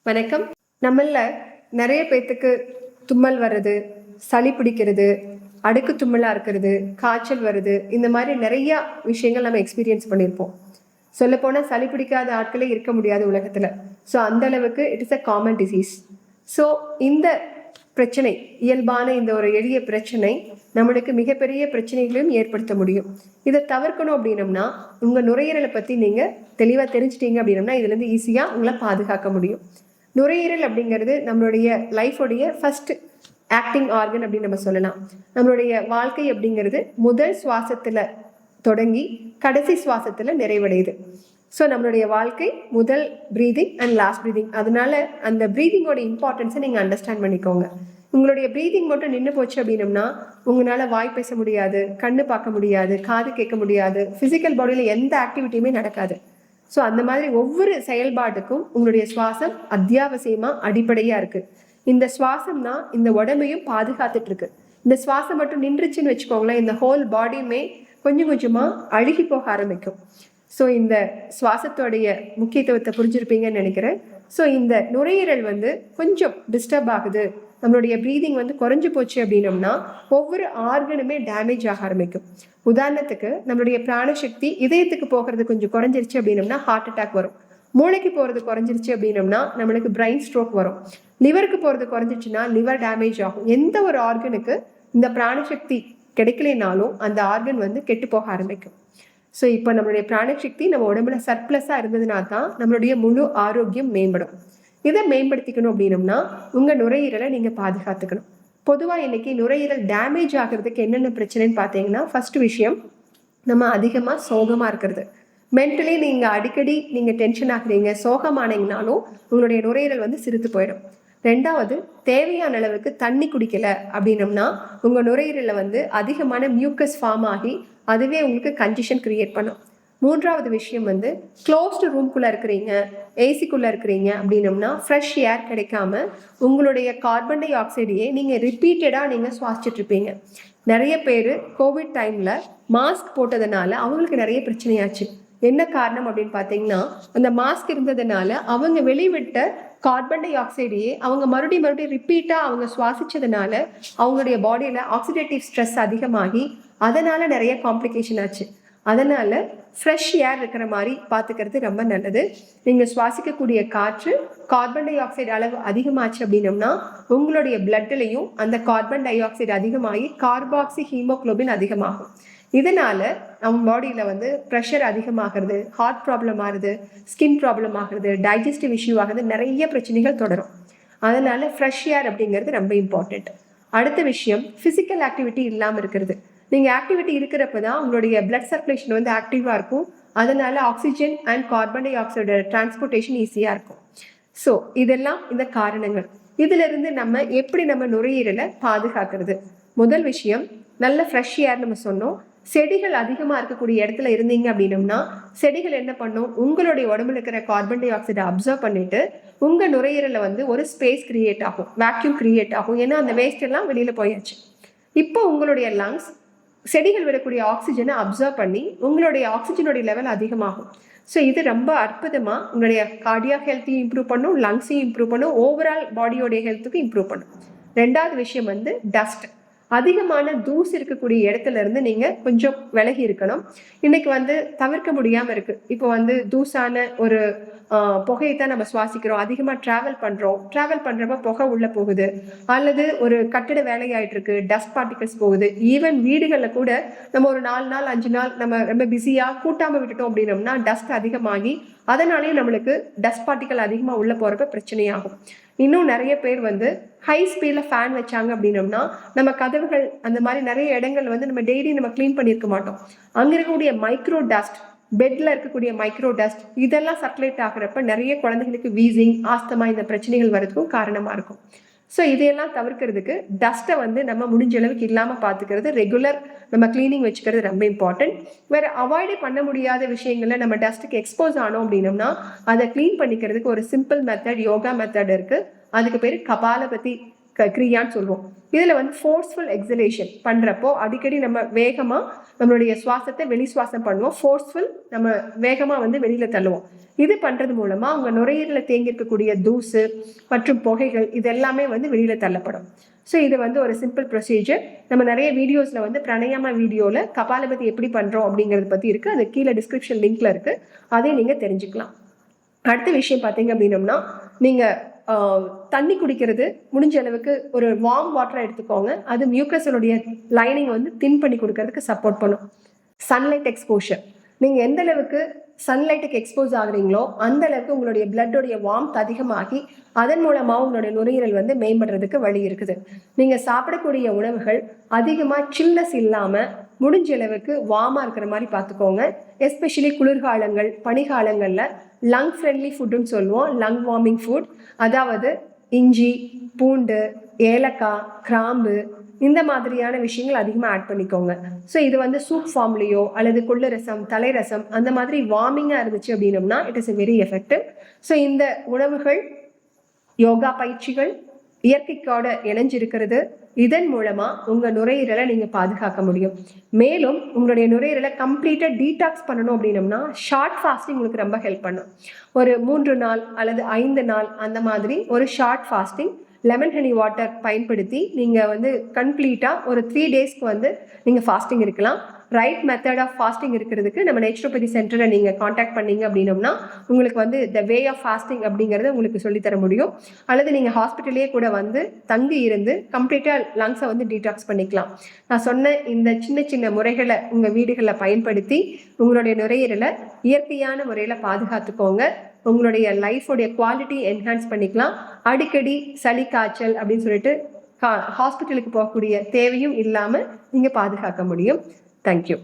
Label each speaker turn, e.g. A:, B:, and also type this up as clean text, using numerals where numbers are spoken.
A: வணக்கம். நம்மள நிறைய பேத்துக்கு தும்மல் வர்றது, சளி பிடிக்கிறது, அடுக்கு தும்மலா இருக்கிறது, காய்ச்சல் வருது, இந்த மாதிரி நிறைய விஷயங்கள் நம்ம எக்ஸ்பீரியன்ஸ் பண்ணியிருப்போம். சொல்ல போனால் சளி பிடிக்காத ஆட்களே இருக்க முடியாது உலகத்துல. ஸோ அந்த அளவுக்கு it is a common disease. So இந்த பிரச்சனை, இயல்பான இந்த ஒரு எளிய பிரச்சனை நம்மளுக்கு மிகப்பெரிய பிரச்சனைகளையும் ஏற்படுத்த முடியும். இதை தவிர்க்கணும் அப்படின்னம்னா உங்க நுரையீரலை பத்தி நீங்க தெளிவா தெரிஞ்சிட்டீங்க அப்படின்னம்னா இதுல இருந்து ஈஸியா உங்களை பாதுகாக்க முடியும். நுரையீரல் அப்படிங்கிறது நம்மளுடைய லைஃபோடைய ஃபர்ஸ்ட் ஆக்டிங் ஆர்கன் அப்படின்னு நம்ம சொல்லலாம். நம்மளுடைய வாழ்க்கை அப்படிங்கிறது முதல் சுவாசத்துல தொடங்கி கடைசி சுவாசத்துல நிறைவடையுது. ஸோ நம்மளுடைய வாழ்க்கை முதல் ப்ரீதிங் அண்ட் லாஸ்ட் ப்ரீதிங். அதனால அந்த ப்ரீதிங்கோட இம்பார்ட்டன்ஸை நீங்கள் அண்டர்ஸ்டாண்ட் பண்ணிக்கோங்க. உங்களுடைய ப்ரீதிங் மட்டும் நின்று போச்சு அப்படின்னம்னா உங்களால் வாய் பேச முடியாது, கண்ணு பார்க்க முடியாது, காது கேட்க முடியாது, ஃபிசிக்கல் பாடியில் எந்த ஆக்டிவிட்டியுமே நடக்காது. ஸோ அந்த மாதிரி ஒவ்வொரு செயல்பாட்டுக்கும் உங்களுடைய சுவாசம் அத்தியாவசியமாக அடிப்படையாக இருக்குது. இந்த சுவாசம் தான் இந்த உடம்பையும் பாதுகாத்துட்டு இருக்கு. இந்த சுவாசம் மட்டும் நின்றுச்சுன்னு வச்சுக்கோங்களேன், இந்த ஹோல் பாடியுமே கொஞ்சம் கொஞ்சமாக அழுகி போக ஆரம்பிக்கும். ஸோ இந்த சுவாசத்தோடைய முக்கியத்துவத்தை புரிஞ்சிருப்பீங்கன்னு நினைக்கிறேன். ஸோ இந்த நுரையீரல் கொஞ்சம் டிஸ்டர்ப் ஆகுது, நம்மளுடைய ப்ரீதிங் குறைஞ்சு போச்சு அப்படின்னம்னா ஒவ்வொரு ஆர்கனுமே டேமேஜ் ஆக ஆரம்பிக்கும். உதாரணத்துக்கு நம்மளுடைய பிராணசக்தி இதயத்துக்கு போகிறது கொஞ்சம் குறைஞ்சிருச்சு அப்படின்னம்னா ஹார்ட் அட்டாக் வரும். மூளைக்கு போகிறது குறைஞ்சிருச்சு அப்படின்னம்னா நம்மளுக்கு பிரெயின் ஸ்ட்ரோக் வரும். லிவருக்கு போகிறது குறைஞ்சிச்சுன்னா லிவர் டேமேஜ் ஆகும். எந்த ஒரு ஆர்கனுக்கு இந்த பிராணசக்தி கிடைக்கலைனாலும் அந்த ஆர்கன் கெட்டு போக ஆரம்பிக்கும். ஸோ இப்போ நம்மளுடைய பிராணசக்தி நம்ம உடம்புல சர்ப்ளஸாக இருந்ததுனா தான் நம்மளுடைய முழு ஆரோக்கியம் மேம்படும். இதை மேம்படுத்திக்கணும் அப்படின்னம்னா உங்கள் நுரையீரலை நீங்கள் பாதுகாத்துக்கணும். பொதுவாக இன்னைக்கு நுரையீரல் டேமேஜ் ஆகிறதுக்கு என்னென்ன பிரச்சனைன்னு பார்த்தீங்கன்னா, ஃபர்ஸ்ட் விஷயம் நம்ம அதிகமாக சோகமாக இருக்கிறது. மென்டலி நீங்கள் அடிக்கடி நீங்கள் டென்ஷன் ஆகுறீங்க, சோகமானீங்கனாலும் உங்களுடைய நுரையீரல் சிரித்து போயிடும். ரெண்டாவது, தேவையான அளவுக்கு தண்ணி குடிக்கல அப்படின்னம்னா உங்கள் நுரையீரலில் அதிகமான மியூக்கஸ் ஃபார்ம் ஆகி அதுவே உங்களுக்கு கன்ஜஷன் கிரியேட் பண்ணும். மூன்றாவது விஷயம் க்ளோஸ்டு ரூம்குள்ளே இருக்கிறீங்க, ஏசிக்குள்ளே இருக்கிறீங்க அப்படின்னம்னா ஃப்ரெஷ் ஏர் கிடைக்காம உங்களுடைய கார்பன் டை ஆக்சைடையே நீங்கள் ரிப்பீட்டடாக நீங்கள் சுவாசிச்சுட்டு இருப்பீங்க. நிறைய பேர் கோவிட் டைமில் மாஸ்க் போட்டதுனால அவங்களுக்கு நிறைய பிரச்சனையாச்சு. என்ன காரணம் அப்படின்னு பார்த்தீங்கன்னா, அந்த மாஸ்க் இருந்ததுனால அவங்க வெளிவிட்ட கார்பன் டை ஆக்சைடையே அவங்க மறுபடியும் ரிப்பீட்டாக அவங்க சுவாசிச்சதுனால அவங்களுடைய பாடியில் ஆக்சிடேட்டிவ் ஸ்ட்ரெஸ் அதிகமாகி அதனால நிறைய காம்ப்ளிகேஷன் ஆச்சு. அதனால ஃப்ரெஷ் ஏர் இருக்கிற மாதிரி பார்த்துக்கிறது ரொம்ப நல்லது. நீங்கள் சுவாசிக்கக்கூடிய காற்று கார்பன் டை ஆக்சைடு அளவு அதிகமாச்சு அப்படின்னம்னா உங்களுடைய பிளட்லையும் அந்த கார்பன் டை ஆக்சைடு அதிகமாகி கார்பாக்சி ஹீமோக்ளோபின் அதிகமாகும். இதனால நம்ம பாடியில் ப்ரெஷர் அதிகமாகிறது, ஹார்ட் ப்ராப்ளம் ஆகுது, ஸ்கின் ப்ராப்ளம் ஆகுறது, டைஜஸ்டிவ் இஷ்யூ ஆகுது, நிறைய பிரச்சனைகள் தொடரும். அதனால ஃப்ரெஷ் ஏர் அப்படிங்கிறது ரொம்ப இம்பார்ட்டண்ட். அடுத்த விஷயம், ஃபிசிக்கல் ஆக்டிவிட்டி இல்லாமல் இருக்கிறது. நீங்கள் ஆக்டிவிட்டி இருக்கிறப்ப தான் உங்களுடைய பிளட் சர்க்குலேஷன் ஆக்டிவாக இருக்கும். அதனால oxygen and carbon di oxide transportation ஈஸியாக இருக்கும். ஸோ இதெல்லாம் இந்த காரணங்கள். இதிலிருந்து நம்ம எப்படி நம்ம நுரையீரலை பாதுகாக்கிறது? முதல் விஷயம், நல்ல ஃப்ரெஷ் ஏர். நம்ம சொன்னோம், செடிகள் அதிகமாக இருக்கக்கூடிய இடத்துல இருந்தீங்க அப்படின்னம்னா செடிகள் என்ன பண்ணும், உங்களுடைய உடம்புல இருக்கிற கார்பன் டை ஆக்சைடை அப்சர்வ் பண்ணிட்டு உங்கள் நுரையீரலில் ஒரு ஸ்பேஸ் கிரியேட் ஆகும், வேக்யூம் கிரியேட் ஆகும். ஏன்னா அந்த வேஸ்ட் எல்லாம் வெளியில் போயாச்சு. இப்போ உங்களுடைய லங்ஸ் செடிகள் விடக்கூடிய ஆக்சிஜனை அப்சர்வ் பண்ணி உங்களுடைய ஆக்சிஜனுடைய லெவல் அதிகமாகும். ஸோ இது ரொம்ப அற்புதமாக உங்களுடைய கார்டியாக் ஹெல்த்தையும் இம்ப்ரூவ் பண்ணும், லங்ஸையும் இம்ப்ரூவ் பண்ணும், ஓவரால் பாடியோடைய ஹெல்த்துக்கும் இம்ப்ரூவ் பண்ணும். ரெண்டாவது விஷயம் டஸ்ட். அதிகமான தூசு இருக்கக்கூடிய இடத்துல இருந்து நீங்கள் கொஞ்சம் விலகி இருக்கணும். இன்னைக்கு தவிர்க்க முடியாமல் இருக்குது. இப்போ தூசான ஒரு புகையை தான் நம்ம சுவாசிக்கிறோம். அதிகமாக ட்ராவல் பண்ணுறப்ப புகை உள்ளே போகுது, அல்லது ஒரு கட்டிட வேலையாயிட்டு இருக்கு, டஸ்ட் பார்ட்டிகல்ஸ் போகுது. ஈவன் வீடுகளில் கூட நம்ம ஒரு 4 நாள் 5 நாள் நம்ம ரொம்ப பிஸியாக கூட்டாமல் விட்டுட்டோம் அப்படின்னம்னா டஸ்ட் அதிகமாகி அதனாலேயும் நம்மளுக்கு டஸ்ட் பார்ட்டிகல் அதிகமாக உள்ளே போகிறப்ப பிரச்சனையாகும். இன்னும் நிறைய பேர் ஹை ஸ்பீடில் ஃபேன் வச்சாங்க அப்படின்னம்னா நம்ம கதவுகள் அந்த மாதிரி நிறைய இடங்கள் நம்ம டெய்லி நம்ம க்ளீன் பண்ணியிருக்க மாட்டோம். அங்கே இருக்கக்கூடிய மைக்ரோ டஸ்ட், பெட்டில் இருக்கக்கூடிய மைக்ரோ டஸ்ட், இதெல்லாம் சர்க்குலேட் ஆகிறப்ப நிறைய குழந்தைகளுக்கு வீசிங், ஆஸ்தமா இந்த பிரச்சனைகள் வரதுக்கும் காரணமாக இருக்கும். ஸோ இதையெல்லாம் தவிர்க்கிறதுக்கு டஸ்ட்டை நம்ம முடிஞ்ச அளவுக்கு இல்லாமல் பார்த்துக்கிறது, ரெகுலர் நம்ம கிளீனிங் வச்சுக்கிறது ரொம்ப இம்பார்ட்டன்ட். வேறு அவாய்டே பண்ண முடியாத விஷயங்களில் நம்ம டஸ்ட்டுக்கு எக்ஸ்போஸ் ஆனோம் அப்படின்னம்னா அதை க்ளீன் பண்ணிக்கிறதுக்கு ஒரு சிம்பிள் மெத்தட், யோகா மெத்தட் இருக்குது. அதுக்கு பேர் கபாலபதி கிரியான்னு சொல்லுவோம். இதில் வந்து ஃபோர்ஸ்ஃபுல் எக்ஸலேஷன் பண்ணுறப்போ அடிக்கடி நம்ம வேகமாக நம்மளுடைய சுவாசத்தை வெளி சுவாசம் பண்ணுவோம். ஃபோர்ஸ்ஃபுல் நம்ம வேகமாக வந்து வெளியில் தள்ளுவோம். இது பண்ணுறது மூலமாக உங்கள் நுரையீரலில் தேங்கியிருக்கக்கூடிய தூசு மற்றும் புகைகள் இது எல்லாமே வந்து வெளியில் தள்ளப்படும். ஸோ இது வந்து ஒரு சிம்பிள் ப்ரொசீஜர். நம்ம நிறைய வீடியோஸில் வந்து பிராணாயாமா வீடியோவில் கபாலபதி எப்படி பண்ணுறோம் அப்படிங்கிறத பற்றி இருக்குது. அது கீழே டிஸ்கிரிப்ஷன் லிங்க்ல இருக்குது, அதையும் நீங்கள் தெரிஞ்சுக்கலாம். அடுத்த விஷயம் பார்த்தீங்க அப்படின்னம்னா, நீங்கள் தண்ணி குடிக்கிறது முடிஞ்ச அளவுக்கு ஒரு வார்ம் வாட்டரை எடுத்துக்கோங்க. அது மியூக்கஸனுடைய லைனிங் வந்து தின் பண்ணி கொடுக்கறதுக்கு சப்போர்ட் பண்ணும். சன்லைட் எக்ஸ்போஷர், நீங்கள் எந்த அளவுக்கு சன்லைட்டுக்கு எக்ஸ்போஸ் ஆகுறீங்களோ அந்த அளவுக்கு உங்களுடைய பிளட்டோடைய வார்ம்த் அதிகமாகி அதன் மூலமாக உங்களுடைய நுரையீரல் வந்து மேம்படுறதுக்கு வழி இருக்குது. நீங்கள் சாப்பிடக்கூடிய உணவுகள் அதிகமாக சில்னஸ் இல்லாமல் முடிஞ்ச அளவுக்கு வார்மாக இருக்கிற மாதிரி பார்த்துக்கோங்க. எஸ்பெஷலி குளிர்காலங்கள் பனிகாலங்களில் லங் ஃப்ரெண்ட்லி ஃபுட்டுன்னு சொல்லுவோம், லங் வார்மிங் ஃபுட். அதாவது இஞ்சி, பூண்டு, ஏலக்காய், கிராம்பு இந்த மாதிரியான விஷயங்கள் அதிகமாக ஆட் பண்ணிக்கோங்க. ஸோ இது வந்து சூப் ஃபார்ம்லேயோ அல்லது கொள்ளு ரசம், தலை ரசம் அந்த மாதிரி வார்மிங்காக இருந்துச்சு அப்படின்னம்னா it is a very effective. So இந்த உணவுகள், யோகா பயிற்சிகள், இயற்கைக்கோட இணைஞ்சிருக்கிறது, இதன் மூலமாக உங்கள் நுரையீரலை நீங்கள் பாதுகாக்க முடியும். மேலும் உங்களுடைய நுரையீரலை கம்ப்ளீட்டாக டீடாக்ஸ் பண்ணணும் அப்படின்னம்னா ஷார்ட் ஃபாஸ்டிங் உங்களுக்கு ரொம்ப ஹெல்ப் பண்ணும். ஒரு 3 நாள் அல்லது 5 நாள் அந்த மாதிரி ஒரு short fasting lemon honey water பயன்படுத்தி நீங்கள் வந்து கம்ப்ளீட்டாக ஒரு 3 டேஸ்க்கு வந்து நீங்கள் ஃபாஸ்டிங் இருக்கலாம். ரைட் மெத்தட் ஆஃப் ஃபாஸ்டிங் இருக்கிறதுக்கு நம்ம நேச்சுரோபதி சென்டரை நீங்கள் காண்டாக்ட் பண்ணீங்க அப்படின்னம்னா உங்களுக்கு வந்து த வே ஆஃப் ஃபாஸ்டிங் அப்படிங்கிறத உங்களுக்கு சொல்லித்தர முடியும். அல்லது நீங்கள் ஹாஸ்பிட்டலே கூட வந்து தங்கி இருந்து கம்ப்ளீட்டாக லங்ஸை வந்து டீடாக்ஸ் பண்ணிக்கலாம். நான் சொன்ன இந்த சின்ன சின்ன முறைகளை உங்கள் வீடுகளில் பயன்படுத்தி உங்களுடைய நுரையீரலை இயற்கையான முறையில் பாதுகாத்துக்கோங்க. உங்களுடைய லைஃபோடைய குவாலிட்டி என்ஹான்ஸ் பண்ணிக்கலாம். அடிக்கடி சளி காய்ச்சல் அப்படின்னு சொல்லிட்டு ஹாஸ்பிட்டலுக்கு போகக்கூடிய தேவையும் இல்லாமல் நீங்கள் பாதுகாக்க முடியும். தேங்க்யூ.